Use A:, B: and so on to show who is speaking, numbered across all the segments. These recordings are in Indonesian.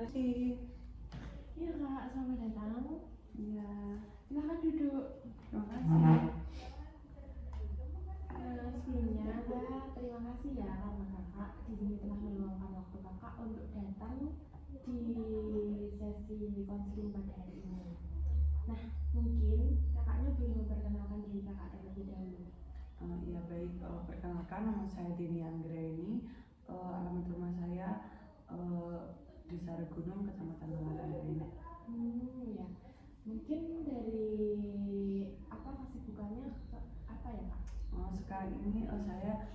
A: Kasih.
B: Iya kak, selamat datang.
A: Iya.
B: Silahkan duduk.
A: Terima kasih.
B: Sebelumnya kak, terima kasih ya karena kakak di sini telah meluangkan waktu kakak untuk datang di sesi konseling pada hari ini. Nah, mungkin kakaknya boleh memperkenalkan diri kakak terlebih dahulu.
A: Ya baik, perkenalkan nama saya Dini Anggraini. Alamat rumah saya di Saragunung, Kecamatan Balaran.
B: Ya, mungkin dari apa kesibukannya apa ya kak?
A: Sekarang ini saya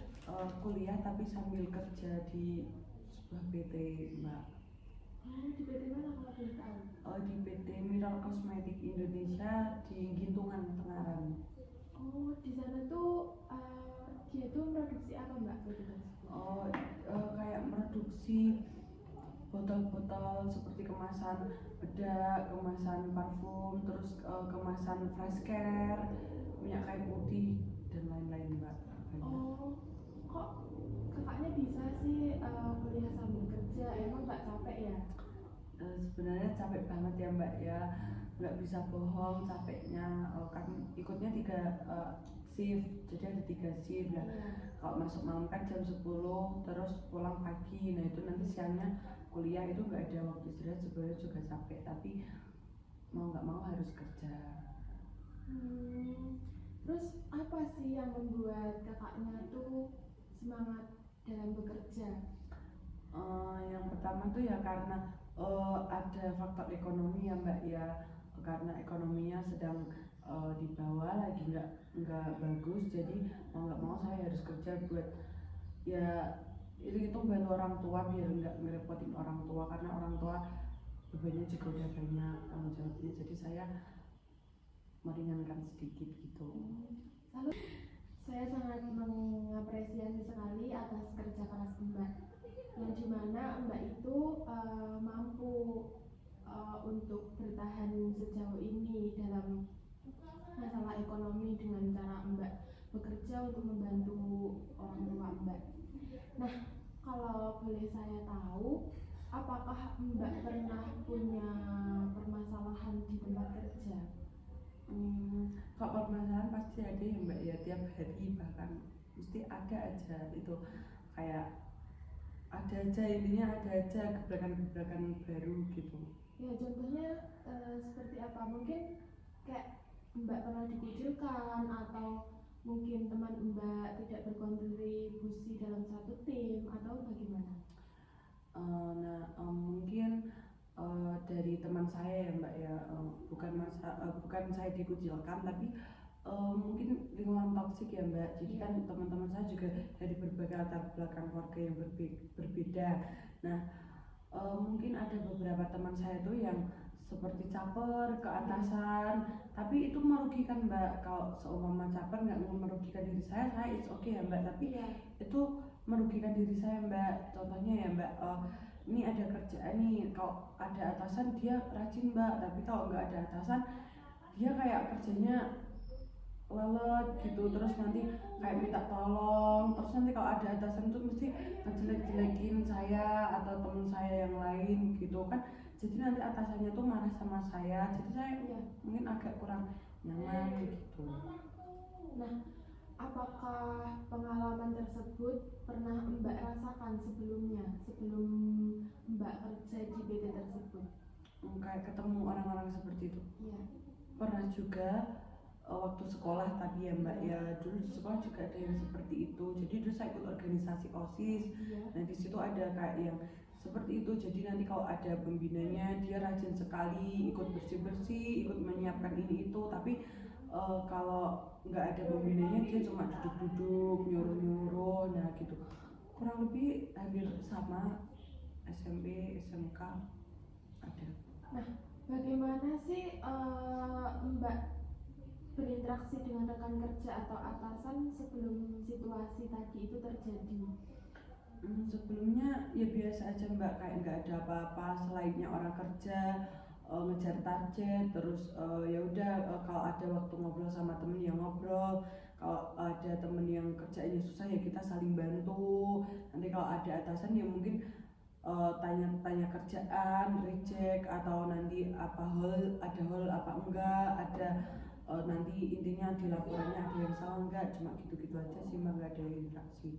A: kuliah tapi sambil kerja di sebuah PT, Mbak.
B: Di PT mana kalau boleh tahu?
A: Di PT Miral Kosmetik Indonesia di Gintungan, Tengaran.
B: Di sana tuh dia tuh produksi apa mbak PT tersebut?
A: Kayak produksi botol-botol seperti kemasan bedak, kemasan parfum, terus kemasan fresh care, minyak kayu putih dan lain-lain, Mbak.
B: Kok kakaknya bisa sih kuliah sambil kerja? Emang nggak capek ya?
A: Sebenarnya capek banget ya, Mbak ya, nggak bisa bohong capeknya. Kan ikutnya 3 shift, jadi ada 3 shift ya. Kalau masuk malam kan jam 10 terus pulang pagi, nah itu nanti siangnya kuliah, itu nggak ada waktu istirahat. Sebenarnya juga capek, tapi mau nggak mau harus kerja.
B: Terus apa sih yang membuat kakaknya tuh semangat dalam bekerja?
A: Yang pertama tuh ya karena ada faktor ekonomi ya, Mbak ya, karena ekonominya sedang di bawah, lagi nggak bagus, jadi mau nggak mau saya harus kerja buat ya itu bantu orang tua biar nggak ngerepotin orang tua, karena orang tua bebannya juga udah banyak tanggung jawabnya, jadi saya meringankan sedikit gitu.
B: Saya sangat mengapresiasi sekali atas kerja keras Mbak, yang dimana Mbak itu mampu untuk bertahan sejauh ini dalam masalah ekonomi dengan cara Mbak bekerja untuk membantu orang tua Mbak. Nah, kalau boleh saya tahu, apakah Mbak pernah punya permasalahan di tempat kerja?
A: Kalau permasalahan pasti ada ya, Mbak ya, tiap hari bahkan mesti ada aja itu, kayak ada aja, intinya ada aja gebrakan-gebrakan baru gitu.
B: Ya contohnya seperti apa? Mungkin kayak Mbak pernah dikucilkan, atau mungkin teman Mbak tidak berkontribusi dalam satu tim, atau bagaimana?
A: Mungkin dari teman saya ya, Mbak ya, bukan saya dikucilkan, tapi mungkin lingkungan toksik ya, Mbak. Jadi kan teman-teman saya juga dari berbagai latar belakang keluarga yang berbeda. Nah, mungkin ada beberapa teman saya tuh yang seperti caper ke atasan, tapi itu merugikan, Mbak. Kalau seumpama caper nggak merugikan diri saya it's okay ya, Mbak, tapi itu merugikan diri saya, Mbak. Contohnya ya, Mbak, ini ada kerjaan nih, kalau ada atasan dia rajin, Mbak, tapi kalau nggak ada atasan dia kayak kerjanya lelet gitu, terus nanti kayak minta tolong, terus nanti kalau ada atasan tuh mesti ngejelek-jelekin saya atau temen saya yang lain gitu kan, jadi nanti atasannya tuh marah sama saya, jadi saya mungkin agak kurang nyaman gitu.
B: Nah, apakah pengalaman tersebut pernah Mbak rasakan sebelum Mbak kerja di PT tersebut?
A: Kayak ketemu orang-orang seperti itu?
B: Iya.
A: Pernah juga waktu sekolah tadi ya, Mbak ya, dulu di sekolah juga ada yang seperti itu. Jadi dulu saya ikut organisasi OSIS, nah di situ ada kayak yang seperti itu. Jadi nanti kalau ada pembinanya dia rajin sekali, ikut bersih-bersih, ikut menyiapkan ini itu, tapi kalau nggak ada pembinanya dia cuma duduk-duduk, nyuruh-nyuruh, nah gitu. Kurang lebih hampir sama SMP, SMK ada.
B: Nah, bagaimana sih Mbak berinteraksi dengan rekan kerja atau atasan sebelum situasi tadi itu terjadi?
A: Sebelumnya ya biasa aja, Mbak, kayak nggak ada apa-apa selainnya orang kerja, ngejar target, terus ya udah, kalau ada waktu ngobrol sama temen ya ngobrol, kalau ada temen yang kerjanya susah ya kita saling bantu. Nanti kalau ada atasan ya mungkin tanya-tanya kerjaan, reject atau nanti ada hal apa enggak, ada nanti intinya di laporannya ada yang salah enggak, cuma gitu-gitu aja sih mbak, nggak ada interaksi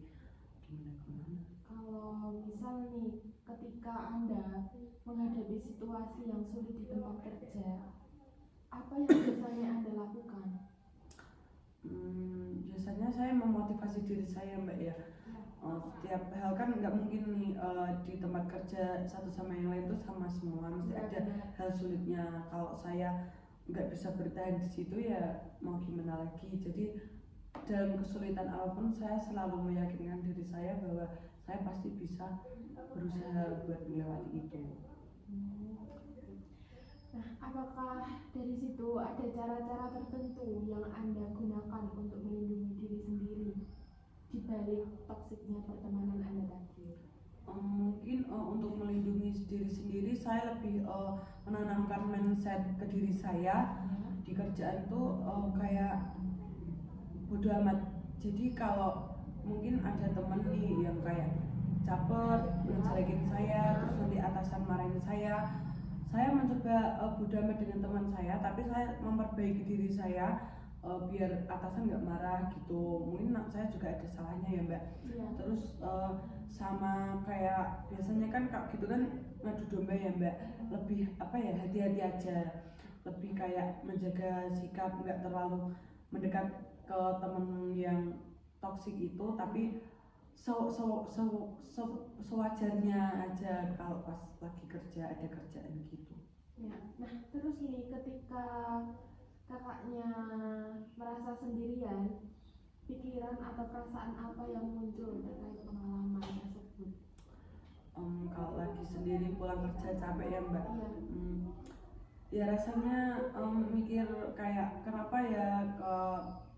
A: gimana.
B: Kalau misal nih, ketika Anda menghadapi situasi yang sulit di tempat kerja, apa yang biasanya Anda lakukan?
A: Biasanya saya memotivasi diri saya mbak ya. Setiap hal kan nggak mungkin nih di tempat kerja satu sama yang lain tuh sama semua, mesti ada hal sulitnya. Kalau saya nggak bisa bertahan di situ ya mau gimana lagi. Jadi dalam kesulitan apapun saya selalu meyakinkan diri saya bahwa saya pasti bisa berusaha buat melewati itu.
B: Nah, apakah dari situ ada cara-cara tertentu yang Anda gunakan untuk melindungi diri sendiri di balik toksiknya pertemanan Anda tadi?
A: Mungkin untuk melindungi diri sendiri saya lebih menanamkan mindset ke diri saya di kerjaan tuh kayak bodo amat. Jadi kalau mungkin ada temen nih yang kayak caper ngejelekin saya, terus nanti atasan marahin saya mencoba bodo amat dengan teman saya, tapi saya memperbaiki diri saya biar atasan nggak marah gitu. Mungkin saya juga ada salahnya ya mbak. Terus sama kayak biasanya kan kak gitu kan ngadu domba ya mbak, lebih apa ya, hati-hati aja, lebih kayak menjaga sikap, nggak terlalu mendekat ke temen yang toksik itu, tapi sewajarnya aja kalau pas lagi kerja ada kerjaan gitu.
B: Ya, nah terus nih ketika kakaknya merasa sendirian, pikiran atau perasaan apa yang muncul terkait pengalaman tersebut?
A: Kalau lagi sendiri pulang kerja capek ya mbak.
B: Iya.
A: Ya rasanya mikir kayak kenapa ya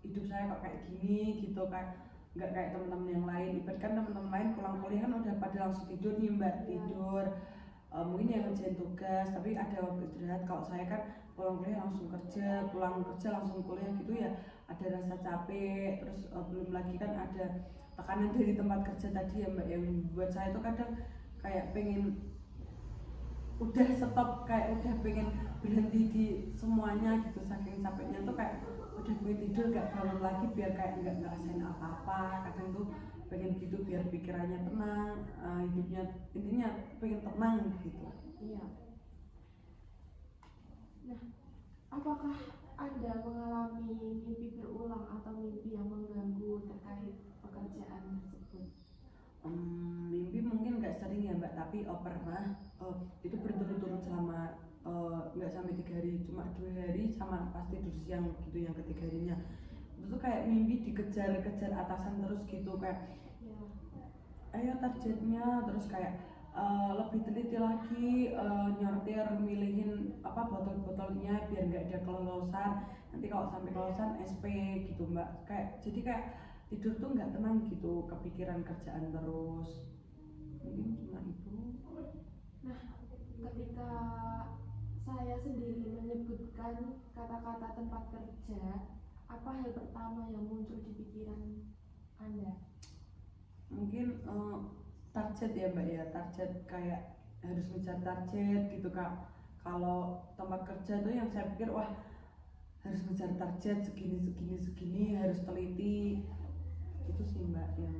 A: hidup saya kok kayak gini gitu, kayak nggak kayak teman-teman yang lain. Ibarat kan teman-teman lain pulang kuliah kan udah pada langsung tidur nih mbak, tidur mungkin yang ngerjain tugas tapi ada waktu istirahat. Kalau saya kan pulang kuliah langsung kerja, pulang kerja langsung kuliah gitu ya, ada rasa capek. Terus belum lagi kan ada tekanan dari tempat kerja tadi ya mbak, yang buat saya tuh kadang kayak pengen udah stop, kayak udah pengen berhenti di semuanya gitu, saking capeknya tuh kayak udah pengen tidur gak bangun lagi biar kayak nggak ngerasain apa-apa. Kadang tuh pengen gitu biar pikirannya tenang, hidupnya intinya pengen tenang gitu.
B: Iya. Nah, apakah Anda mengalami mimpi berulang atau mimpi yang mengganggu terkait pekerjaan tersebut?
A: Mimpi mungkin nggak sering ya mbak, tapi pernah itu berturut-turut selama nggak sampai 3 hari, cuma 2 hari sama pas tidur siang gitu yang ketiga harinya. Itu tuh kayak mimpi dikejar-kejar atasan terus gitu, kayak ayo targetnya, terus kayak lebih teliti lagi, nyortir milihin apa botol-botolnya biar nggak ada kelolosan, nanti kalau sampai kelolosan SP gitu mbak. Kayak jadi kayak tidur tuh nggak tenang gitu, kepikiran kerjaan terus. Mungkin cuma itu.
B: Nah, ketika saya sendiri menyebutkan kata-kata tempat kerja, apa hal pertama yang muncul di pikiran Anda?
A: Mungkin target ya mbak ya, target kayak harus ngejar target gitu kak. Kalau tempat kerja tuh yang saya pikir wah harus ngejar target segini harus teliti, itu sih mbak yang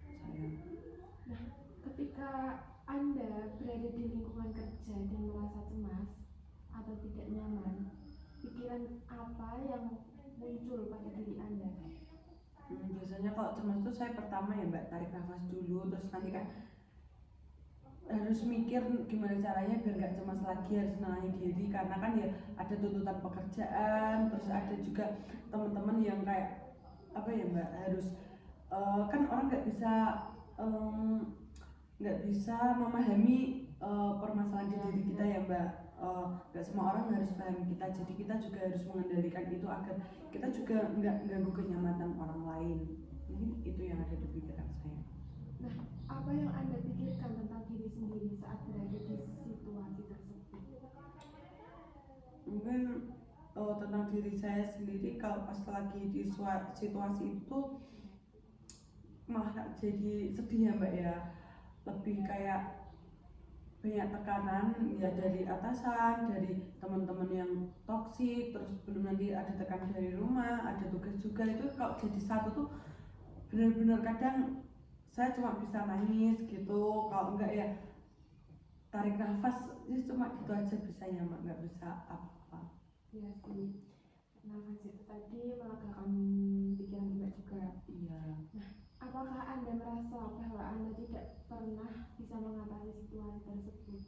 A: saya.
B: Nah, ketika Anda berada di lingkungan kerja dan merasa cemas atau tidak nyaman, pikiran apa yang muncul pada diri Anda?
A: Biasanya kalau cemas tuh saya pertama ya mbak tarik nafas dulu, terus nanti kan harus mikir gimana caranya biar nggak cemas lagi, harus nenangin diri karena kan ya ada tuntutan pekerjaan, terus ada juga teman-teman yang kayak apa ya mbak, harus kan orang nggak bisa memahami permasalahan di diri kita ya mbak. Nggak semua orang harus paham kita, jadi kita juga harus mengendalikan itu agar kita juga nggak ganggu kenyamanan orang lain. Mungkin itu yang ada di pikiran saya.
B: Nah, apa yang Anda pikirkan tentang diri sendiri saat berada di situasi tersebut?
A: Mungkin tentang diri saya sendiri kalau pas lagi di situasi itu malah jadi sedih ya mbak ya, lebih kayak banyak tekanan ya dari atasan, dari teman-teman yang toksik, terus belum nanti ada tekanan dari rumah, ada tugas juga. Itu kalau jadi satu tuh benar-benar kadang saya cuma bisa nangis gitu, kalau enggak ya tarik nafas, ya cuma gitu aja bisanya Mbak, nggak bisa apa-apa.
B: Iya sih, nafas itu tadi melegakan pikiran Mbak juga.
A: Iya.
B: Apakah Anda merasa bahwa Anda tidak pernah bisa mengatasi situasi tersebut?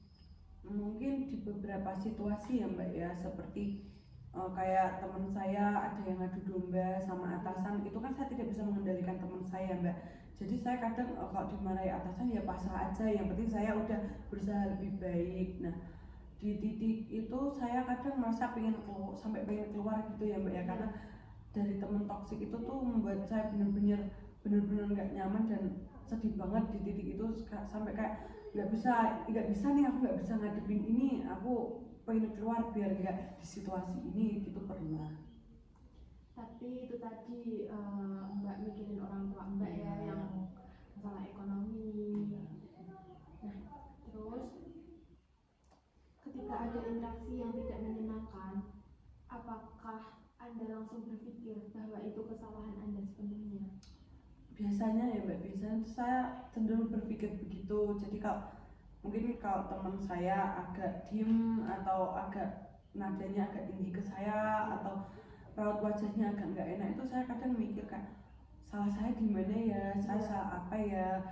A: Mungkin di beberapa situasi ya Mbak ya, seperti kayak teman saya ada yang ngadu domba sama atasan, itu kan saya tidak bisa mengendalikan teman saya Mbak. Jadi saya kadang kalau dimarahi atasan ya pasrah aja, yang penting saya udah berusaha lebih baik. Nah di titik itu saya kadang merasa sampai pengen keluar gitu ya Mbak ya, karena dari teman toksik itu tuh membuat saya benar-benar nggak nyaman dan sedih banget di titik itu, sampai kayak nggak bisa nih, aku nggak bisa ngadepin ini, aku pengen keluar biar nggak di situasi ini gitu, pernah.
B: Tapi itu tadi Mbak mikirin orang tua Mbak ya, yang masalah ekonomi. Nah, terus ketika ada interaksi yang tidak menyenangkan, apakah Anda langsung berpikir bahwa itu kesalahan Anda sepenuhnya?
A: Biasanya ya Mbak, biasanya saya cenderung berpikir begitu. Jadi mungkin kalau teman saya agak diem atau agak nadanya agak tinggi ke saya atau raut wajahnya agak nggak enak, itu saya kadang mikir kan salah saya di mana ya, saya salah apa ya.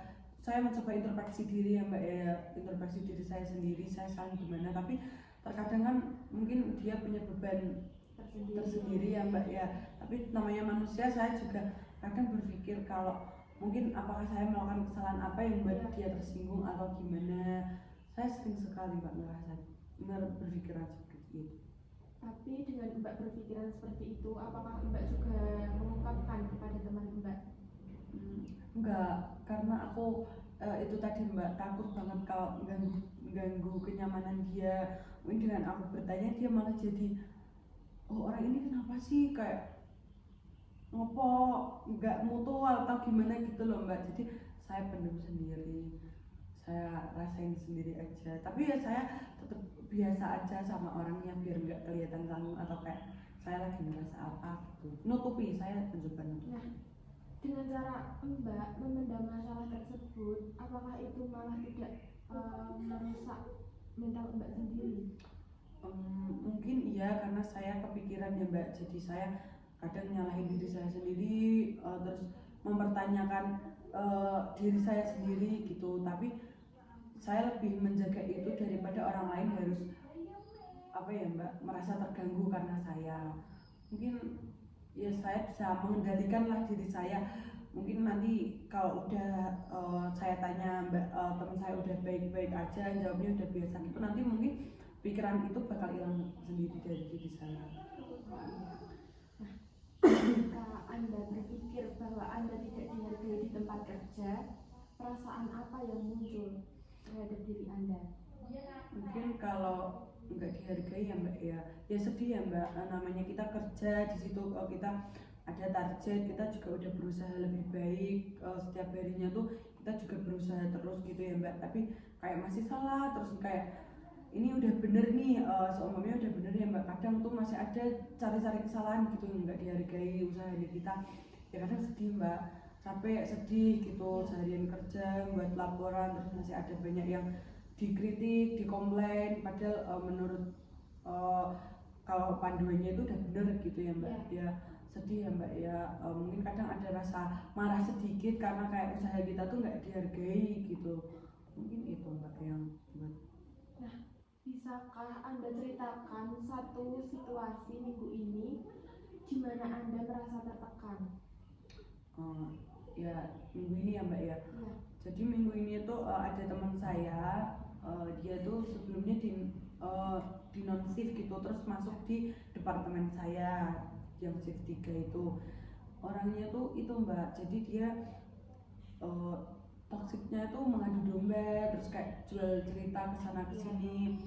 A: Saya mencoba introspeksi diri ya Mbak ya, introspeksi diri saya sendiri, saya salah di mana. Tapi terkadang kan mungkin dia punya beban tersendiri ya Mbak ya. Tapi namanya manusia, saya juga kadang berpikir kalau mungkin apakah saya melakukan kesalahan apa yang membuat dia tersinggung atau gimana. Saya sering sekali Mbak berpikiran seperti itu.
B: Tapi dengan Mbak berpikiran seperti itu, apakah Mbak juga mengungkapkan kepada teman Mbak?
A: Enggak, karena aku itu tadi Mbak, takut banget kalau ganggu kenyamanan dia. Mungkin dengan aku bertanya dia malah jadi, oh orang ini kenapa sih, kayak ngopo nggak mutual atau gimana gitu loh Mbak. Jadi saya pendem sendiri, saya rasain sendiri aja. Tapi ya saya tetap biasa aja sama orangnya biar nggak kelihatan canggung atau kayak saya lagi merasa apa gitu. Nutupi, saya mencoba nutupi.
B: Nah, dengan cara Mbak memendam masalah tersebut, apakah itu malah tidak merusak mental Mbak sendiri?
A: Mungkin iya, karena saya kepikiran ya Mbak. Jadi saya kadang nyalahin diri saya sendiri, terus mempertanyakan diri saya sendiri gitu. Tapi saya lebih menjaga itu daripada orang lain harus apa ya Mbak, merasa terganggu karena saya. Mungkin ya saya bisa mengendalikan lah diri saya. Mungkin nanti kalau udah saya tanya Mbak, teman saya udah baik-baik aja, jawabnya udah biasa gitu, nanti mungkin pikiran itu bakal hilang sendiri dari diri saya.
B: Jika Anda berpikir bahwa Anda tidak dihargai di tempat kerja, perasaan apa yang muncul terhadap diri Anda?
A: Mungkin kalau nggak dihargai ya Mbak ya sedih ya Mbak. Namanya kita kerja di situ, kita ada target, kita juga udah berusaha lebih baik, setiap harinya tuh kita juga berusaha terus gitu ya Mbak. Tapi kayak masih salah terus, kayak ini udah bener nih, seumpamanya udah bener ya Mbak, kadang tuh masih ada cari-cari kesalahan gitu yang nggak dihargai usahanya kita. Ya kadang sedih Mbak, capek, sedih gitu, seharian kerja buat laporan terus masih ada banyak yang dikritik, dikomplain, padahal menurut kalau panduannya itu udah bener gitu ya Mbak. Ya sedih ya Mbak ya. Mungkin kadang ada rasa marah sedikit karena kayak usaha kita tuh nggak dihargai gitu. Mungkin itu Mbak yang buat.
B: Nah, bisakah Anda ceritakan satu situasi minggu ini di mana Anda merasa tertekan?
A: Ya minggu ini ya Mbak ya. Jadi minggu ini tuh ada teman saya, dia tuh sebelumnya di non shift gitu, terus masuk di departemen saya yang shift 3 itu. Orangnya tuh itu Mbak, jadi dia toksiknya tuh mengadu domba, terus kayak jual cerita kesana kesini.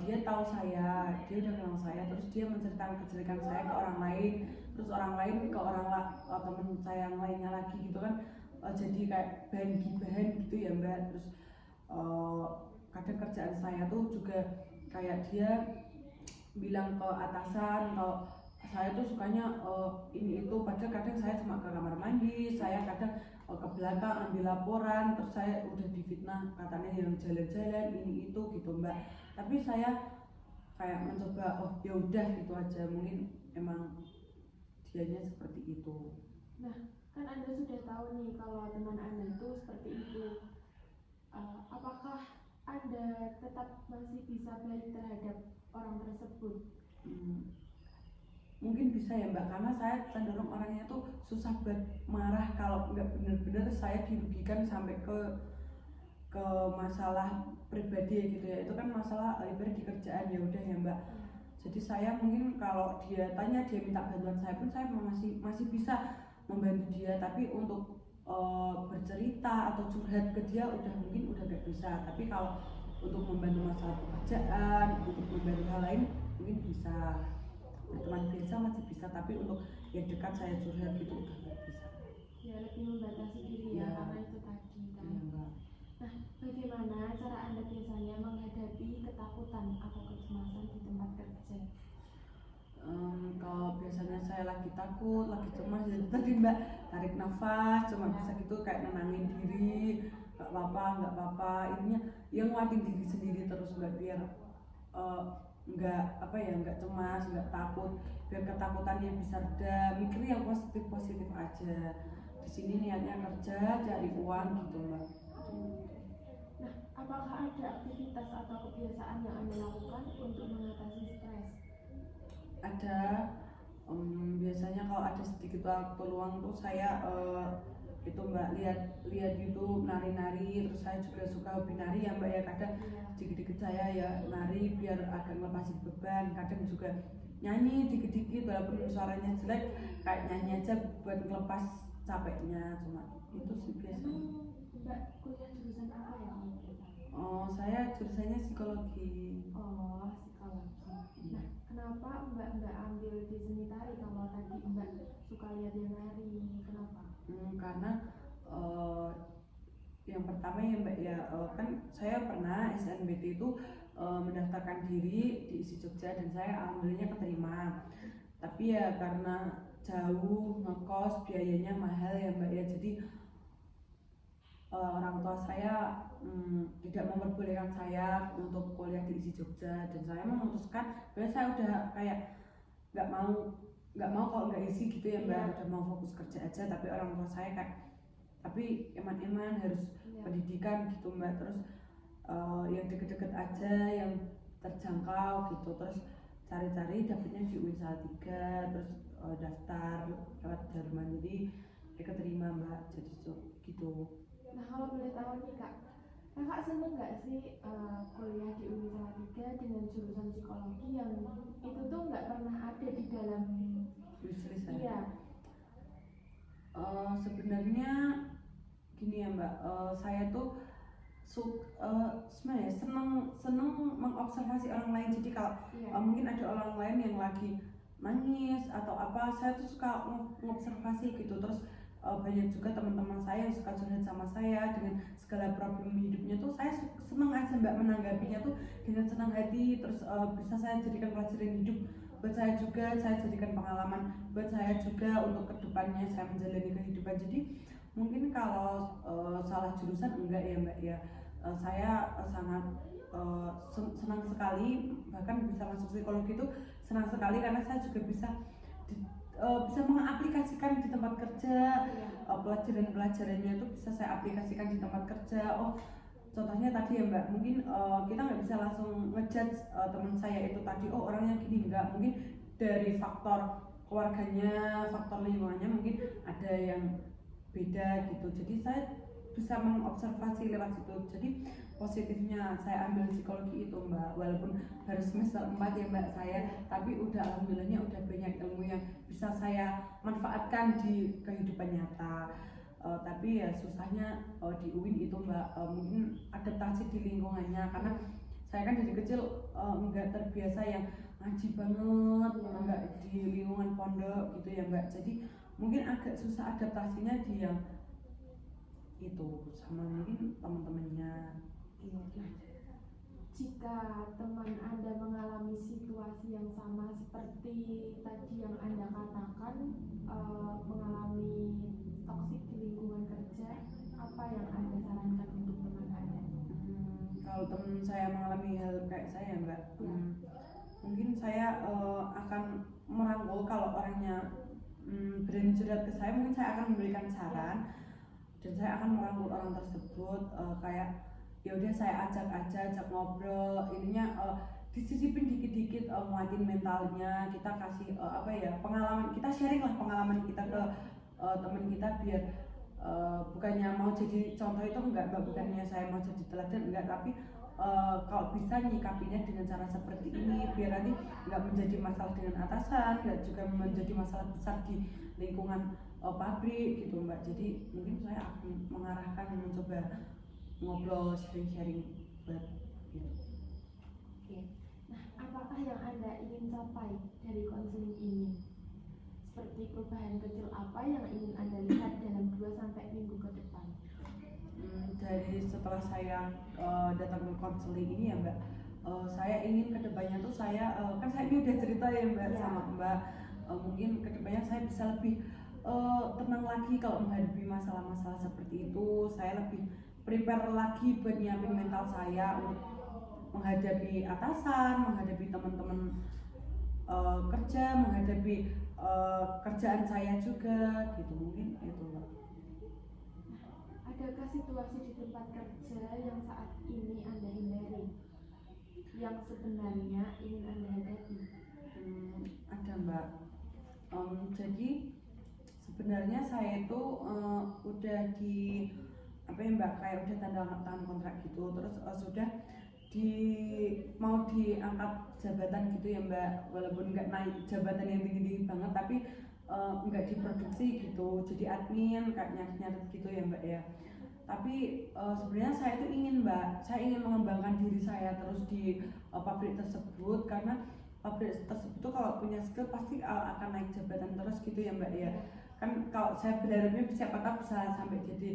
A: Dia tahu saya, dia udah kenal saya, terus dia menceritakan kejelekan saya ke orang lain, terus orang lain ke teman saya yang lainnya lagi gitu kan. Jadi kayak bahan gibahan gitu ya Mbak. Terus kadang kerjaan saya tuh juga kayak dia bilang ke atasan kalau saya tuh sukanya ini itu, padahal kadang saya cuma ke kamar mandi, saya kadang ke belakang ambil laporan, terus saya udah difitnah katanya yang jalan-jalan ini itu gitu mbak. Tapi saya kayak mencoba oh ya udah gitu aja, mungkin emang dianya seperti itu.
B: Nah, kan Anda sudah tahu nih kalau teman Anda itu seperti itu. Apakah Anda tetap masih bisa baik terhadap orang tersebut?
A: Mungkin bisa ya mbak, karena saya cenderung orangnya tuh susah buat marah kalau nggak bener-bener saya dirugikan sampai ke masalah pribadi gitu ya. Itu kan masalah ibarat di kerjaan, ya udah ya mbak. Jadi saya mungkin kalau dia tanya, dia minta bantuan saya pun saya masih bisa membantu dia, tapi untuk bercerita atau curhat ke dia mungkin udah gak bisa. Tapi kalau untuk membantu masalah pekerjaan, untuk membantu hal lain mungkin bisa. Berteman biasa masih bisa, tapi untuk yang dekat saya curhat gitu udah gak bisa.
B: Ya lebih membatasi diri ya, karena itu tadi kan.
A: Mbak.
B: Nah, bagaimana cara Anda biasanya menghadapi ketakutan atau kecemasan di tempat kerja?
A: Kalau biasanya saya lagi takut, lagi cemas, ya tadi mbak, tarik nafas, cuma bisa gitu kayak nenangin diri, nggak apa-apa, intinya yang nguatin diri sendiri terus mbak, biar nggak nggak cemas, nggak takut, biar ketakutannya bisa reda, mikir yang positif aja. Di sini niatnya kerja, cari uang gitu mbak.
B: Nah, apakah ada aktivitas atau kebiasaan yang Anda lakukan untuk mengatasi stres?
A: Ada, biasanya kalau ada sedikit waktu luang tuh saya itu mbak, lihat YouTube nari-nari, terus saya juga suka hobi nari ya mbak ya, kadang dikit-dikit saya ya nari biar agak ngelepasin beban, kadang juga nyanyi dikit-dikit walaupun suaranya jelek, kayak nyanyi aja buat ngelepas capeknya, cuma itu sih biasanya.
B: Mbak kuliah jurusan apa ya?
A: Saya jurusannya psikologi.
B: Oh, psikologi. Nah, kenapa Mbak nggak ambil di seni tari kalau tadi Mbak suka lihat yang nari? Kenapa?
A: Karena yang pertama ya mbak ya, kan saya pernah SNBT itu mendaftarkan diri di ISI Jogja dan saya alhamdulillahnya keterima. Tapi ya karena jauh, ngekos, biayanya mahal ya mbak ya, jadi orang tua saya tidak memperbolehkan saya untuk kuliah di ISI Jogja, dan saya memutuskan, sebenarnya saya udah kayak nggak mau kalau nggak isi gitu ya mbak, udah mau fokus kerja aja, tapi orang tua saya kayak tapi eman-eman harus pendidikan gitu mbak, terus yang deket-deket aja, yang terjangkau gitu, terus cari-cari dapetnya di UIN Salatiga, terus daftar lewat jalur mandiri, keterima mbak, jadi gitu.
B: Nah, kalau boleh tahu nih kak, kakak seneng nggak sih kuliah di UIN Salatiga dengan jurusan psikologi yang itu tuh nggak pernah ada di dalam
A: wishlist saya?
B: Iya.
A: Sebenarnya gini ya mbak, saya tuh sebenarnya seneng mengobservasi orang lain. Jadi kalau mungkin ada orang lain yang lagi nangis atau apa, saya tuh suka mengobservasi gitu. Terus banyak juga teman-teman saya yang suka curhat sama saya dengan segala problem hidupnya tuh, saya seneng aja mbak menanggapinya tuh dengan senang hati. Terus bisa saya jadikan pelajaran hidup buat saya juga, saya jadikan pengalaman buat saya juga untuk kedepannya saya menjalani kehidupan. Jadi mungkin kalau salah jurusan enggak ya mbak ya, saya sangat senang sekali, bahkan bisa masuk psikologi itu senang sekali karena saya juga bisa mengaplikasikan di tempat kerja. Pelajaran-pelajarannya itu bisa saya aplikasikan di tempat kerja. Contohnya tadi ya mbak, mungkin kita nggak bisa langsung ngejudge teman saya itu tadi, orangnya gini, enggak, mungkin dari faktor keluarganya, faktor lingkungannya mungkin ada yang beda gitu. Jadi saya bisa mengobservasi lewat situ. Jadi positifnya saya ambil psikologi itu mbak, walaupun baru semester 4 ya mbak saya, tapi udah alhamdulillahnya udah banyak ilmu yang bisa saya manfaatkan di kehidupan nyata. Tapi ya susahnya di UIN itu mbak, mungkin adaptasi di lingkungannya, karena saya kan dari kecil nggak terbiasa yang ngaji banget, nggak di lingkungan pondok gitu ya mbak, jadi mungkin agak susah adaptasinya di yang itu sama mungkin teman-temannya.
B: jika teman Anda mengalami situasi yang sama seperti tadi yang Anda katakan, mengalami toksik di lingkungan kerja, apa yang Anda sarankan untuk teman Anda?
A: Kalau teman saya mengalami hal kayak saya Mbak,
B: Ya.
A: mungkin saya akan merangkul. Kalau orangnya berani curhat ke saya, mungkin saya akan memberikan saran dan saya akan merangkul orang tersebut, kayak ya udah saya ajak ngobrol, ininya disisipin dikit-dikit, nguatin mentalnya, kita kasih pengalaman, kita sharing lah pengalaman kita ke teman kita, biar bukannya mau jadi contoh itu enggak, bukannya saya mau jadi teladan enggak, tapi kalau bisa nyikapinya dengan cara seperti ini biar nanti nggak menjadi masalah dengan atasan, nggak juga menjadi masalah besar di lingkungan pabrik gitu Mbak. Jadi mungkin saya akan mengarahkan, mencoba ngobrol, sharing buat gitu.
B: Oke. Nah, apakah yang Anda ingin capai dari konseling ini? Seperti perubahan kecil apa yang ingin Anda lihat dalam 2-3 minggu ke depan?
A: Dari setelah saya datang ke konseling ini ya Mbak, saya ingin kedepannya tuh saya kan saya ini udah cerita ya Mbak sama Mbak, mungkin kedepannya saya bisa lebih tenang lagi kalau menghadapi masalah-masalah seperti itu. Saya lebih prepare lagi buat nyiapin mental saya untuk menghadapi atasan, menghadapi teman-teman kerja, menghadapi kerjaan saya juga gitu, mungkin itu Mbak.
B: Adakah situasi di tempat kerja yang saat ini Anda hindari, yang sebenarnya ingin Anda hadapi?
A: Ada Mbak. Jadi sebenarnya saya itu udah di apa ya Mbak, kayak udah tanda tangan kontrak gitu, terus sudah mau diangkat jabatan gitu ya Mbak, walaupun nggak naik jabatan yang tinggi banget, tapi nggak diproduksi gitu, jadi admin kayak nyatet gitu ya Mbak ya. Tapi sebenarnya saya itu ingin Mbak, saya ingin mengembangkan diri saya terus di pabrik tersebut, karena pabrik tersebut tuh kalau punya skill pasti akan naik jabatan terus gitu ya Mbak ya. Kan kalau saya berharapnya siapa tahu bisa sampai jadi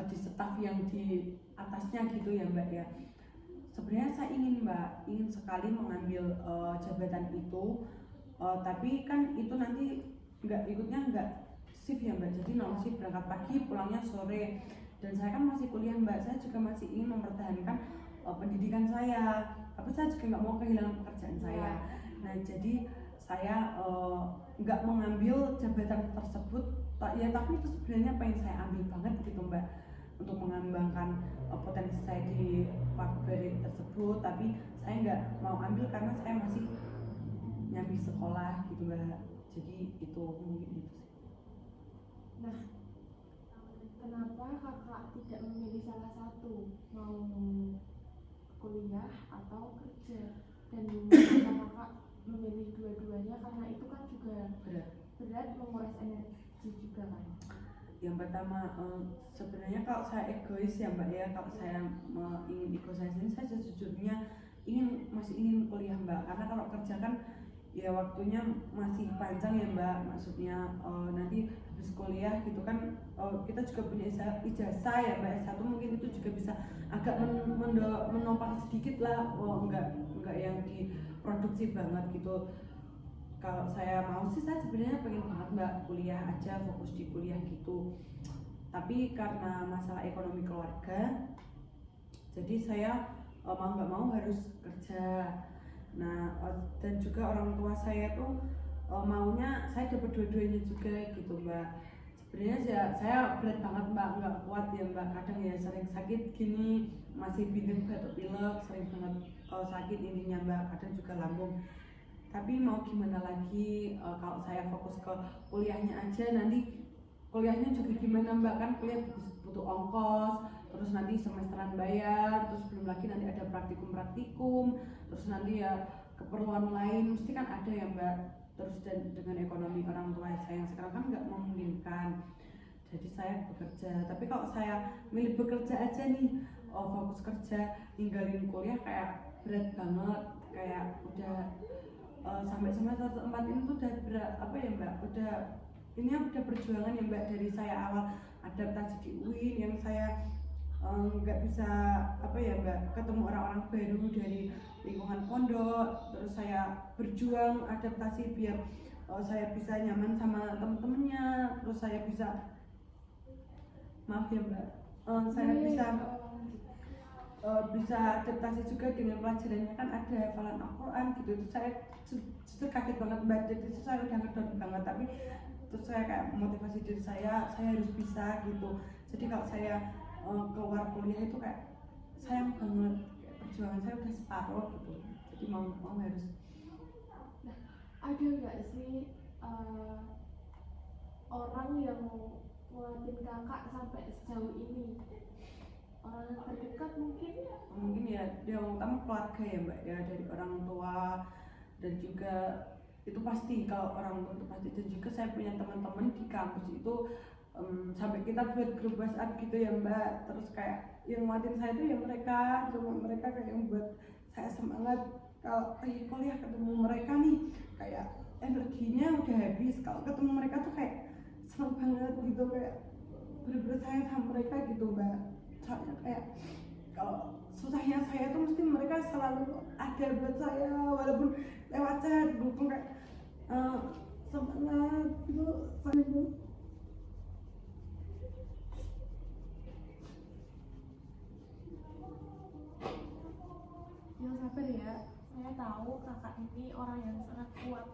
A: di staf yang di atasnya gitu ya Mbak ya. Sebenarnya saya ingin Mbak, ingin sekali mengambil jabatan itu, tapi kan itu nanti nggak shift ya Mbak, jadi non shift, berangkat pagi pulangnya sore, dan saya kan masih kuliah Mbak, saya juga masih ingin mempertahankan pendidikan saya, tapi saya juga nggak mau kehilangan pekerjaan saya. Nah jadi saya nggak mengambil jabatan tersebut ya, tapi itu sebenarnya pengen saya ambil banget gitu Mbak, untuk mengembangkan potensi saya di pabrik tersebut, tapi saya nggak mau ambil karena saya masih nyambi sekolah gitu Mbak. Jadi itu mungkin itu sih.
B: Nah, kenapa kakak tidak memilih salah satu, mau kuliah atau kerja, dan kenapa kakak memilih dua-duanya? Karena itu kan juga berat, menguras energi juga kan.
A: Yang pertama sebenarnya kalau saya egois ya Mbak ya, kalau saya ingin ego saya sendiri, saya sejujurnya masih ingin kuliah Mbak, karena kalau kerja kan ya waktunya masih panjang ya Mbak, maksudnya nanti habis kuliah gitu kan kita juga punya ijazah ya Mbak, S1 mungkin itu juga bisa agak menopang sedikit lah, enggak yang diproduksi banget gitu. Kalau saya mau sih, saya sebenarnya pengen banget Mbak kuliah aja, fokus di kuliah gitu, tapi karena masalah ekonomi keluarga jadi saya mau nggak mau harus kerja. Nah dan juga orang tua saya tuh maunya saya dapat dua-duanya juga gitu Mbak. Sebenarnya saya berat banget Mbak, nggak kuat ya Mbak, kadang ya sering sakit gini, masih bingung batuk pilek, sering banget sakit ininya Mbak, kadang juga lambung. Tapi mau gimana lagi, kalau saya fokus ke kuliahnya aja, nanti kuliahnya juga gimana Mbak, kan kuliah butuh ongkos, terus nanti semesteran bayar, terus belum lagi nanti ada praktikum, terus nanti ya keperluan lain mesti kan ada ya Mbak. Terus dan dengan ekonomi orang tua saya yang sekarang kan nggak memungkinkan, jadi saya bekerja. Tapi kalau saya milih bekerja aja nih, fokus kerja, ninggalin kuliah kayak berat banget, kayak udah sampai semester 4 ini tuh udah udah perjuangan ya Mbak, dari saya awal adaptasi di UIN yang saya nggak bisa Mbak, ketemu orang-orang baru dari lingkungan pondok, terus saya berjuang adaptasi biar saya bisa nyaman sama temen-temennya, terus saya bisa, maaf ya Mbak, saya bisa adaptasi juga dengan pelajarannya, kan ada hafalan Al-Quran gitu. Terus saya justru kaget banget Mbak, jadi itu saya udah ngedon banget, tapi terus saya kayak motivasi diri saya harus bisa gitu. Jadi kalau saya keluar kuliah itu kayak sayang banget, kayak perjuangan saya udah separuh gitu, jadi mau harus.
B: Nah, ada nggak sih orang yang nguatin kakak sampai sejauh ini? Orang yang terdekat mungkin
A: Ya yang utama keluarga ya Mbak ya, dari orang tua, dan juga itu pasti, kalau orang tua itu pasti, dan juga saya punya teman-teman di kampus itu, sampai kita buat grup WhatsApp gitu ya Mbak. Terus kayak yang nguatin saya itu ya mereka, cuma mereka kayak yang buat saya semangat. Kalau kuliah ketemu mereka nih kayak energinya udah habis, kalau ketemu mereka tuh kayak seneng banget gitu, kayak bener-bener sayang sama mereka gitu Mbak. Soalnya kayak kalau susahnya saya tuh mesti mereka selalu ada buat saya, walaupun lewat chat dukung, kayak semangat gitu saya tuh.
B: yang sabar ya. Saya tahu kakak ini orang yang sangat kuat.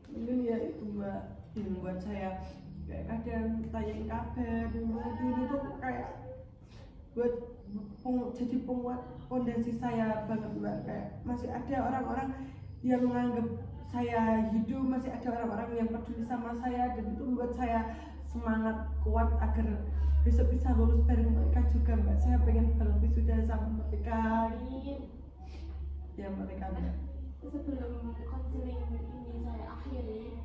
A: Mungkin ya itu Mbak yang buat saya kayak kadang tanyain kabar ini tuh kayak buat jadi penguat fondasi saya banget Mbak. Kayak masih ada orang-orang yang menganggap saya hidup, masih ada orang-orang yang peduli sama saya, dan itu membuat saya semangat kuat agar besok bisa lulus bareng mereka juga Mbak. Saya pengen banget wisuda sama mereka. Ya mereka Mbak.
B: Sebelum konseling ini saya akhiri,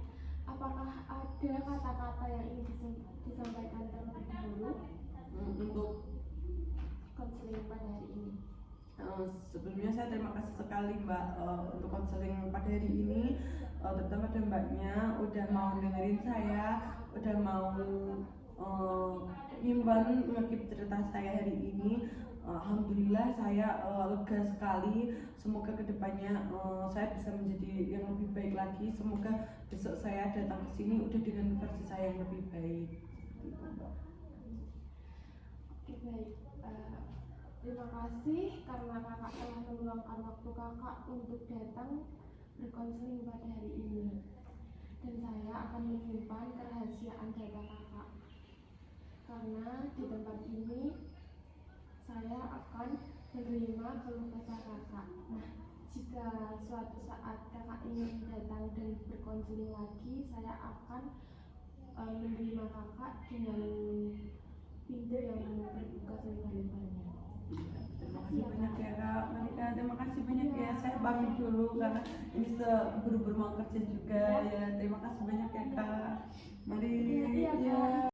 B: apakah ada kata-kata yang ingin disampaikan terlebih dahulu
A: Untuk
B: konseling pada hari ini?
A: sebelumnya saya terima kasih sekali Mbak untuk konseling pada hari ini, terutama pada Mbaknya udah mau dengerin saya, udah mau nyimpan ngekip cerita saya hari ini. Alhamdulillah saya lega sekali. Semoga kedepannya saya bisa menjadi yang lebih baik lagi. Semoga besok saya datang ke sini udah dengan versi saya yang lebih baik. Gitu, Mbak.
B: Oke, baik. Terima kasih karena kakak telah meluangkan waktu kakak untuk datang berkonseling pada hari ini. Dan saya akan menyimpan kerahasiaan data kakak, karena di tempat ini saya akan menerima keluh kesah kakak. Nah, jika suatu saat kakak ingin datang dan berkonseling lagi, saya akan menerima kakak dengan pintu yang terbuka selebar-lebarnya.
A: Terima kasih banyak ya Kak Marika, terima kasih banyak ya. Saya pamit dulu karena ini seburu-buru mau kerja juga ya. Terima kasih banyak ya Kak. Mari ya.